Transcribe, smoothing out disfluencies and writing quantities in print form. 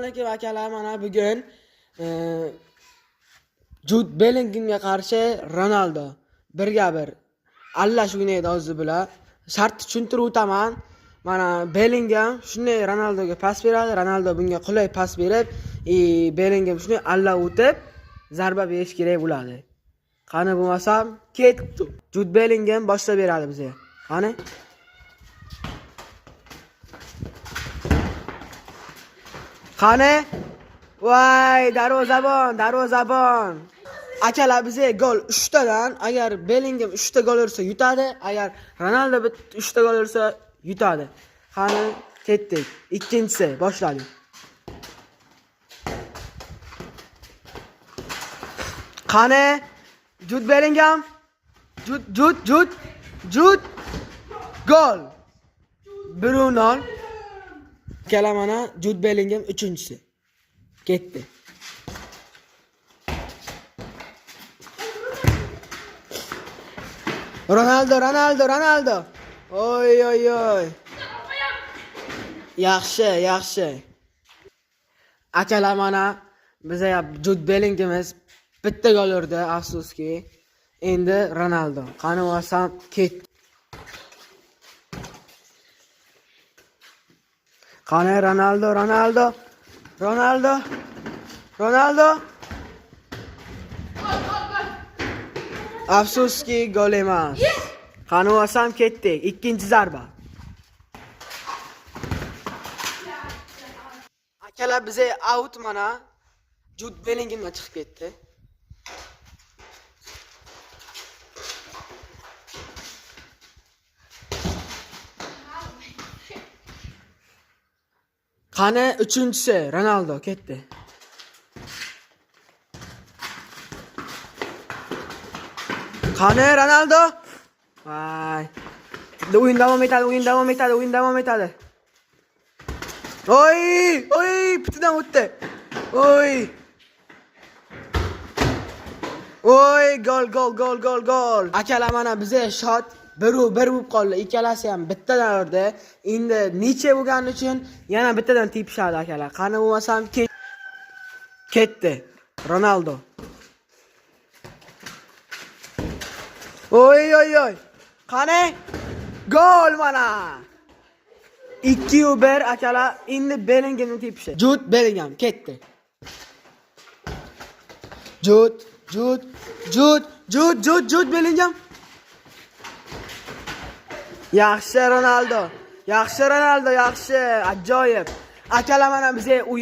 Assalomu akalar, mana bugun Jude Bellinghamga qarshi Ronaldo 1-1 allash o'ynaydi o'zi bilan. Shart tushuntirib o'taman. Mana Bellingham shunday Ronaldoga pas beradi, Ronaldo bunga qulay pas berib, Bellingham shunday alla o'tib zarba berish kerak bo'ladi. Qani bo'lmasam ketdi. Jude Bellingham boshlab beradi bizga. Qani? Qani? Voy, darvozabon. Akalar bizga gol 3 tadan, agar Bellingham 3 ta gol ursa yutadi, agar Ronaldo 3 ta gol ursa yutadi. Qani, ketdik. Ikkinchisi boshladik. Qani? Jude Bellingham. Jude. Gol. 1-0. Akalar mana Jude Bellingham 3-chi. Ketdi. Ronaldo. Oy. Yaxshi. Akalar mana bizga Jude Bellinghamimiz bitta gol urdi, afsuski. Endi Ronaldo. Qani bo'lsam ketdi. Qani Ronaldo. Afsuski gol emas. Qani bo'lsam ketdik. Ikkinchi zarba. Akalar bizga out mana Jude Bellinghamga chiqib ketdi. Qani 3-chi Ronaldo ketdi. Qani Ronaldo? Voy. O'yin davom etadi. Oy, pitidan o'tdi. Oy, gol. Akalar mana bizga shot 1-1 bo'lib qoldi. Ikkalasi ham bittadan urdi. Endi necha bo'lgani uchun yana bittadan tepishadi akalar. Qani bo'lmasam ketdi. Ronaldo. Oy. Qani? Gol mana. 2-1 akalar. Endi Bellinghamni tepishi. Jude Bellingham ketdi. Jude Bellingham. Yaxshi Ronaldo. Ajoyib. Akalar mana bizga o'yin